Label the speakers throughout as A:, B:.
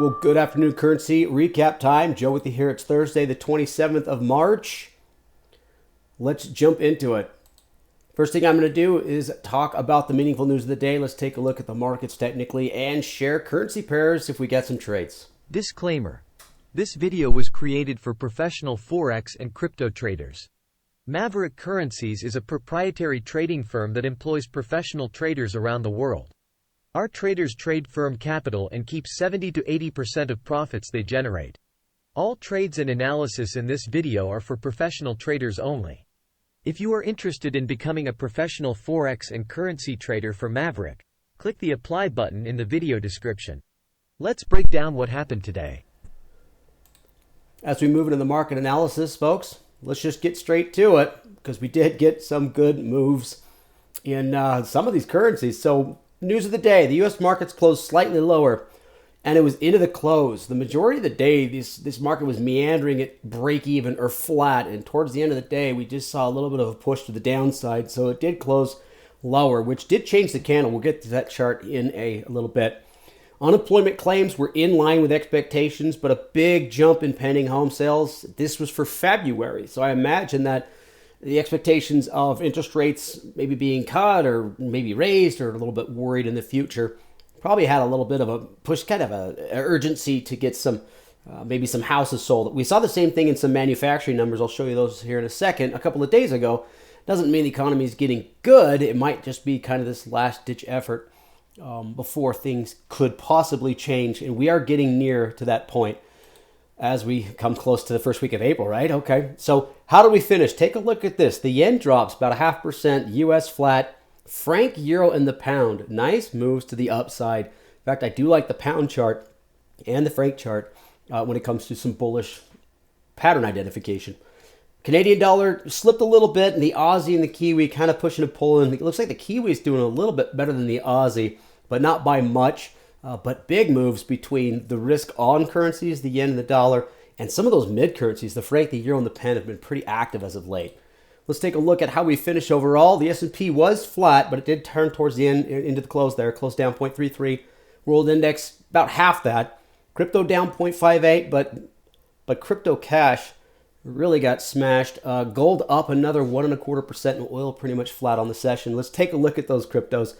A: Well, good afternoon, Currency Recap time. Joe with you here. It's Thursday, the 27th of March. Let's jump into it. First thing I'm going to do is talk about the meaningful news of the day. Let's take a look at the markets technically and share currency pairs if we get some trades.
B: Disclaimer. This video was created for professional Forex and crypto traders. Maverick Currencies is a proprietary trading firm that employs professional traders around the world. Our traders trade firm capital and keep 70 to 80% of profits they generate. All trades and analysis in this video are for professional traders only. If you are interested in becoming a professional Forex and currency trader for Maverick, click the apply button in the video description. Let's break down what happened today.
A: As we move into the market analysis, folks, let's just get straight to it because we did get some good moves in some of these currencies. So news of the day, the U.S. markets closed slightly lower, and it was into the close. The majority of the day, this market was meandering at break even or flat, and towards the end of the day, we just saw a little bit of a push to the downside, so it did close lower, which did change the candle. We'll get to that chart in a little bit. Unemployment claims were in line with expectations, but a big jump in pending home sales. This was for February, so I imagine that the expectations of interest rates maybe being cut or maybe raised or a little bit worried in the future probably had a little bit of a push, kind of a urgency to get some, maybe some houses sold. We saw the same thing in some manufacturing numbers. I'll show you those here in a second. A couple of days ago, doesn't mean the economy is getting good. It might just be kind of this last ditch effort before things could possibly change. And we are getting near to that point as we come close to the first week of April, right? Okay, so how do we finish? Take a look at this. The yen drops about 0.5%, US flat, franc, euro, and the pound. Nice moves to the upside. In fact, I do like the pound chart and the franc chart when it comes to some bullish pattern identification. Canadian dollar slipped a little bit, and the Aussie and the Kiwi kind of pushing and pulling. It looks like the Kiwi is doing a little bit better than the Aussie, but not by much. But big moves between the risk-on currencies, the yen and the dollar, and some of those mid-currencies, the franc, the euro, and the pound have been pretty active as of late. Let's take a look at how we finish overall. The S&P was flat, but it did turn towards the end, into the close there. Closed down 0.33. World index, about half that. Crypto down 0.58, but crypto cash really got smashed. Gold up another 1.25%, and oil pretty much flat on the session. Let's take a look at those cryptos.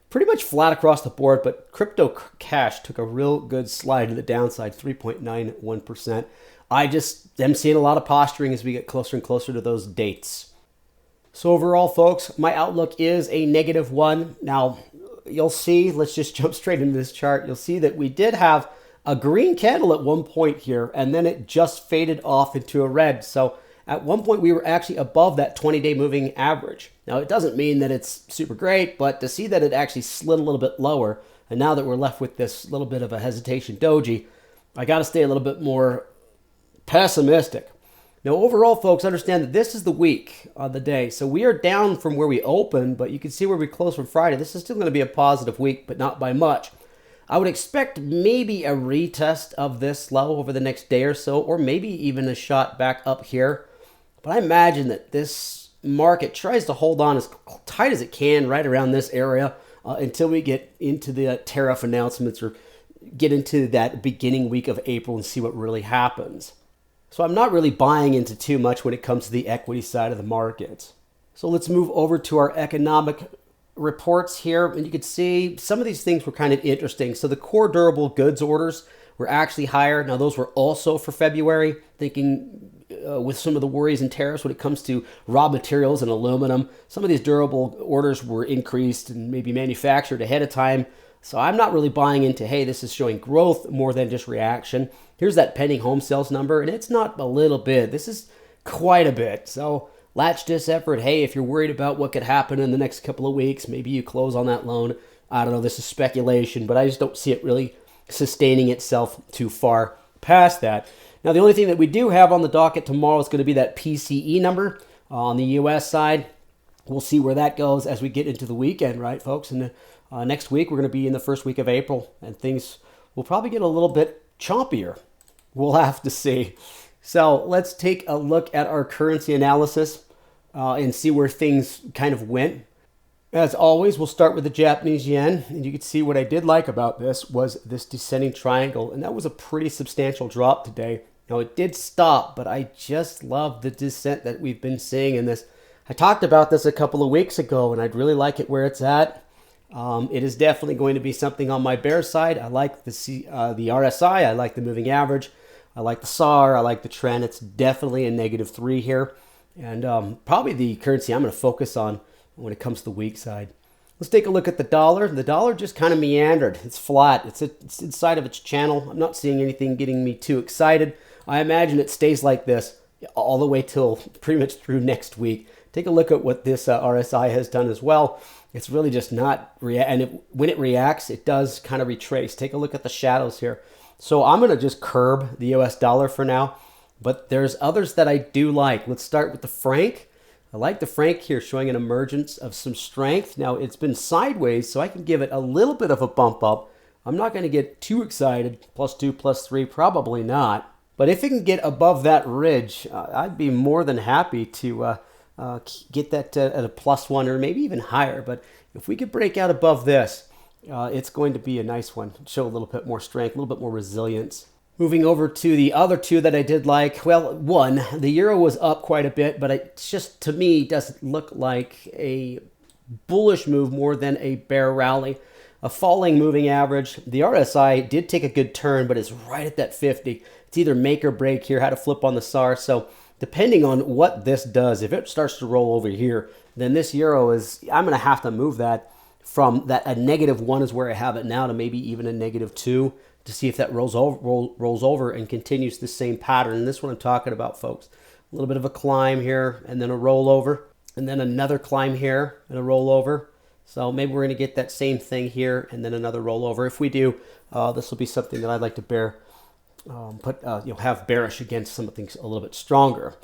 A: Pretty much flat across the board, but crypto cash took a real good slide to the downside, 3.91%. I just am seeing a lot of posturing as we get closer and closer to those dates. So overall, folks, my outlook is a -1. Now, you'll see, let's just jump straight into this chart. You'll see that we did have a green candle at one point here, and then it just faded off into a red. So at one point, we were actually above that 20-day moving average. Now, it doesn't mean that it's super great, but to see that it actually slid a little bit lower, and now that we're left with this little bit of a hesitation doji, I got to stay a little bit more pessimistic. Now, overall, folks, understand that this is the week of the day. So we are down from where we opened, but you can see where we closed from Friday. This is still going to be a positive week, but not by much. I would expect maybe a retest of this low over the next day or so, or maybe even a shot back up here. But I imagine that this market tries to hold on as tight as it can right around this area until we get into the tariff announcements or get into that beginning week of April and see what really happens. So I'm not really buying into too much when it comes to the equity side of the market. So let's move over to our economic reports here. And you can see some of these things were kind of interesting. So the core durable goods orders were actually higher. Now those were also for February, thinking with some of the worries and tariffs when it comes to raw materials and aluminum. Some of these durable orders were increased and maybe manufactured ahead of time. So I'm not really buying into, hey, this is showing growth more than just reaction. Here's that pending home sales number, and it's not a little bit. This is quite a bit. So latch this effort. Hey, if you're worried about what could happen in the next couple of weeks, maybe you close on that loan. I don't know, this is speculation, but I just don't see it really sustaining itself too far past that. Now, the only thing that we do have on the docket tomorrow is going to be that PCE number on the U.S. side. We'll see where that goes as we get into the weekend, right, folks? And next week, we're going to be in the first week of April, and things will probably get a little bit chompier. We'll have to see. So let's take a look at our currency analysis and see where things kind of went. As always, we'll start with the Japanese yen, and you can see what I did like about this was this descending triangle, and that was a pretty substantial drop today. Now it did stop, but I just love the descent that we've been seeing in this. I talked about this a couple of weeks ago, and I'd really like it where it's at. It is definitely going to be something on my bear side. I like the RSI, I like the moving average, I like the SAR, I like the trend. It's definitely a -3 here, and probably the currency I'm going to focus on when it comes to the weak side. Let's take a look at the dollar. The dollar just kind of meandered. It's flat. It's inside of its channel. I'm not seeing anything getting me too excited. I imagine it stays like this all the way till pretty much through next week. Take a look at what this RSI has done as well. It's really just not when it reacts, it does kind of retrace. Take a look at the shadows here. So I'm going to just curb the US dollar for now, but there's others that I do like. Let's start with the franc. I like the franc here, showing an emergence of some strength. Now, it's been sideways, so I can give it a little bit of a bump up. I'm not going to get too excited. +2, +3, probably not. But if it can get above that ridge, I'd be more than happy to get that at a +1 or maybe even higher. But if we could break out above this, it's going to be a nice one. Show a little bit more strength, a little bit more resilience. Moving over to the other two that I did like, well, one, the euro was up quite a bit, but it just, to me, doesn't look like a bullish move more than a bear rally. A falling moving average. The RSI did take a good turn, but it's right at that 50. It's either make or break here, how to flip on the SAR. So depending on what this does, if it starts to roll over here, then this euro I'm going to have to move that from that a -1 is where I have it now to maybe even a -2. To see if that rolls over and continues the same pattern. And this is what I'm talking about, folks. A little bit of a climb here, and then a rollover, and then another climb here, and a rollover. So maybe we're going to get that same thing here, and then another rollover. If we do, this will be something that I'd like to have bearish against something a little bit stronger.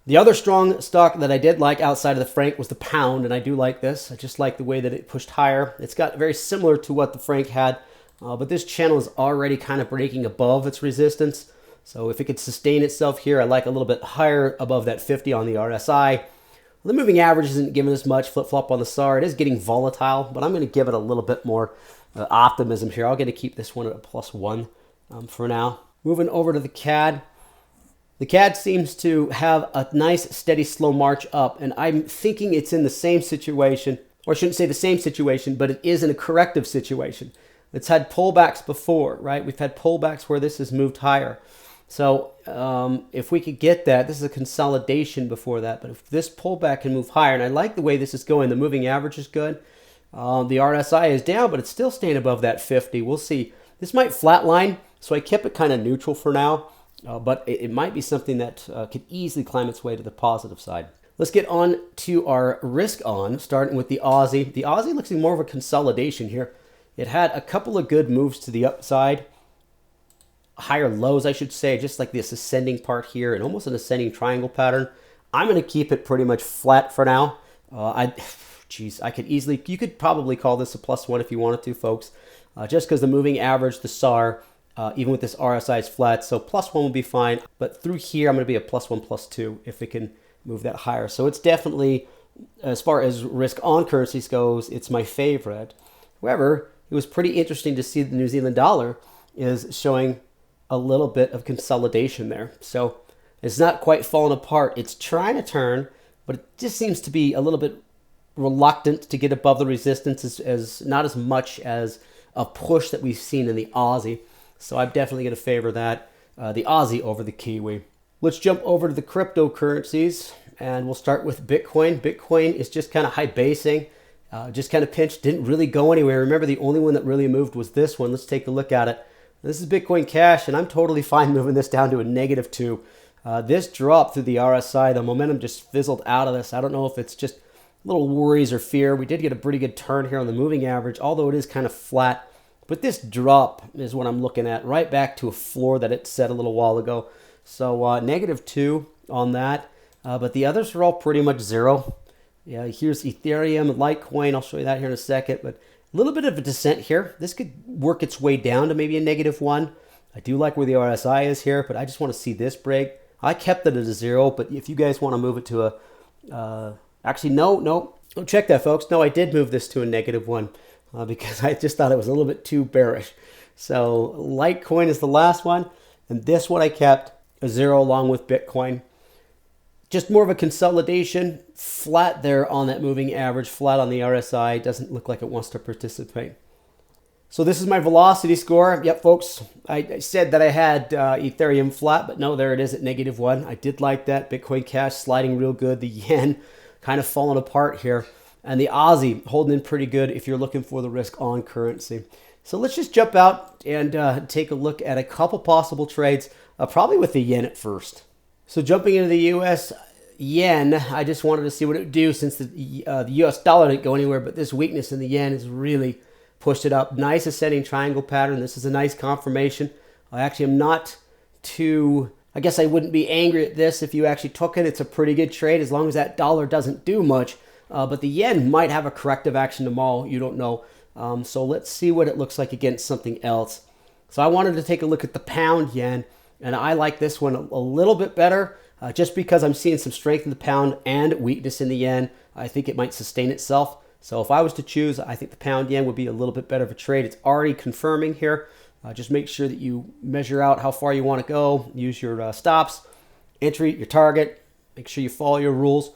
A: The other strong stock that I did like outside of the franc was the pound, and I do like this. I just like the way that it pushed higher. It's got very similar to what the franc had. But this channel is already kind of breaking above its resistance. So if it could sustain itself here, I like a little bit higher above that 50 on the RSI. The moving average isn't giving us much flip-flop on the SAR. It is getting volatile, but I'm going to give it a little bit more optimism here. I'll get to keep this one at a +1 for now. Moving over to the CAD. The CAD seems to have a nice, steady, slow march up, and I'm thinking it's in the same situation, or I shouldn't say the same situation, but it is in a corrective situation. It's had pullbacks before, right? We've had pullbacks where this has moved higher. So if we could get that, this is a consolidation before that, but if this pullback can move higher, and I like the way this is going, the moving average is good. The RSI is down, but it's still staying above that 50. We'll see. This might flatline, so I kept it kind of neutral for now, but it might be something that could easily climb its way to the positive side. Let's get on to our risk on, starting with the Aussie. The Aussie looks like more of a consolidation here. It had a couple of good moves to the upside, higher lows, I should say, just like this ascending part here and almost an ascending triangle pattern. I'm going to keep it pretty much flat for now. You could probably call this a +1 if you wanted to, folks, just because the moving average, the SAR, even with this RSI is flat, so +1 will be fine. But through here, I'm going to be a +1, +2 if it can move that higher. So it's definitely, as far as risk on currencies goes, it's my favorite. However, it was pretty interesting to see the New Zealand dollar is showing a little bit of consolidation there. So it's not quite falling apart. It's trying to turn, but it just seems to be a little bit reluctant to get above the resistance as not as much as a push that we've seen in the Aussie. So I'm definitely going to favor that, the Aussie over the Kiwi. Let's jump over to the cryptocurrencies, and we'll start with Bitcoin. Bitcoin is just kind of high basing. Just kind of pinched, didn't really go anywhere. Remember, the only one that really moved was this one. Let's take a look at it. This is Bitcoin Cash, and I'm totally fine moving this down to a -2. This drop through the RSI, the momentum just fizzled out of this. I don't know if it's just little worries or fear. We did get a pretty good turn here on the moving average, although it is kind of flat. But this drop is what I'm looking at, right back to a floor that it set a little while ago. So -2 on that, but the others are all pretty much zero. Yeah, here's Ethereum, Litecoin. I'll show you that here in a second. But a little bit of a descent here. This could work its way down to maybe a -1. I do like where the RSI is here, but I just want to see this break. I kept it at a 0, but if you guys want to move it to Actually, no. Oh, check that, folks. No, I did move this to a -1 because I just thought it was a little bit too bearish. So Litecoin is the last one, and this one I kept a 0 along with Bitcoin. Just more of a consolidation, flat there on that moving average, flat on the RSI. Doesn't look like it wants to participate. So this is my velocity score. Yep, folks, I said that I had Ethereum flat, but no, there it is at -1. I did like that. Bitcoin Cash sliding real good. The yen kind of falling apart here. And the Aussie holding in pretty good if you're looking for the risk on currency. So let's just jump out and take a look at a couple possible trades, probably with the yen at first. So jumping into the US yen, I just wanted to see what it would do since the US dollar didn't go anywhere, but this weakness in the yen has really pushed it up. Nice ascending triangle pattern. This is a nice confirmation. I actually am not too, I guess I wouldn't be angry at this if you actually took it. It's a pretty good trade as long as that dollar doesn't do much. But the yen might have a corrective action tomorrow. You don't know. So let's see what it looks like against something else. So I wanted to take a look at the pound yen, and I like this one a little bit better just because I'm seeing some strength in the pound and weakness in the yen. I think it might sustain itself. So if I was to choose, I think the pound yen would be a little bit better of a trade. It's already confirming here. Just make sure that you measure out how far you want to go. Use your stops, entry, your target. Make sure you follow your rules.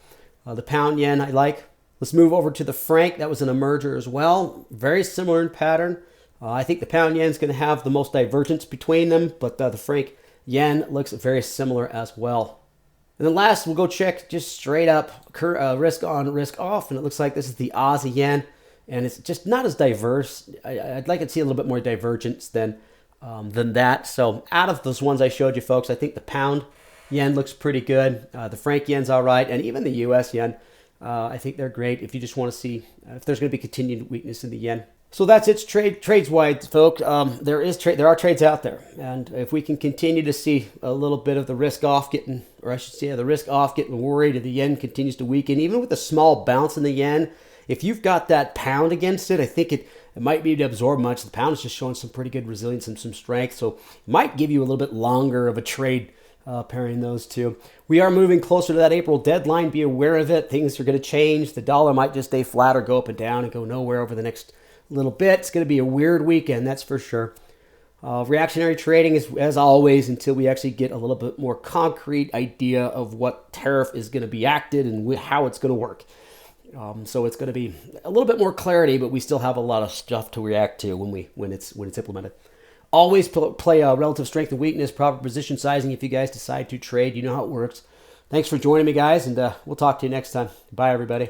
A: The pound yen I like. Let's move over to the franc. That was an emerger as well. Very similar in pattern. I think the pound yen is going to have the most divergence between them, but the franc yen looks very similar as well. And then last, we'll go check just straight up risk on, risk off. And it looks like this is the Aussie yen. And it's just not as diverse. I'd like to see a little bit more divergence than that. So out of those ones I showed you, folks, I think the pound yen looks pretty good. The franc yen's all right. And even the US yen, I think they're great if you just want to see if there's going to be continued weakness in the yen. So that's it trades-wise, folks. There are trades out there. And if we can continue to see a little bit of the risk off getting, or I should say the risk off getting worried if the yen continues to weaken, even with a small bounce in the yen, if you've got that pound against it, I think it might be able to absorb much. The pound is just showing some pretty good resilience and some strength. So it might give you a little bit longer of a trade pairing those two. We are moving closer to that April deadline. Be aware of it. Things are going to change. The dollar might just stay flat or go up and down and go nowhere over the next little bit. It's going to be a weird weekend, that's for sure. Reactionary trading is, as always, until we actually get a little bit more concrete idea of what tariff is going to be acted and how it's going to work. So it's going to be a little bit more clarity, but we still have a lot of stuff to react to when it's implemented. Always play relative strength and weakness, proper position sizing if you guys decide to trade. You know how it works. Thanks for joining me, guys, and we'll talk to you next time. Bye, everybody.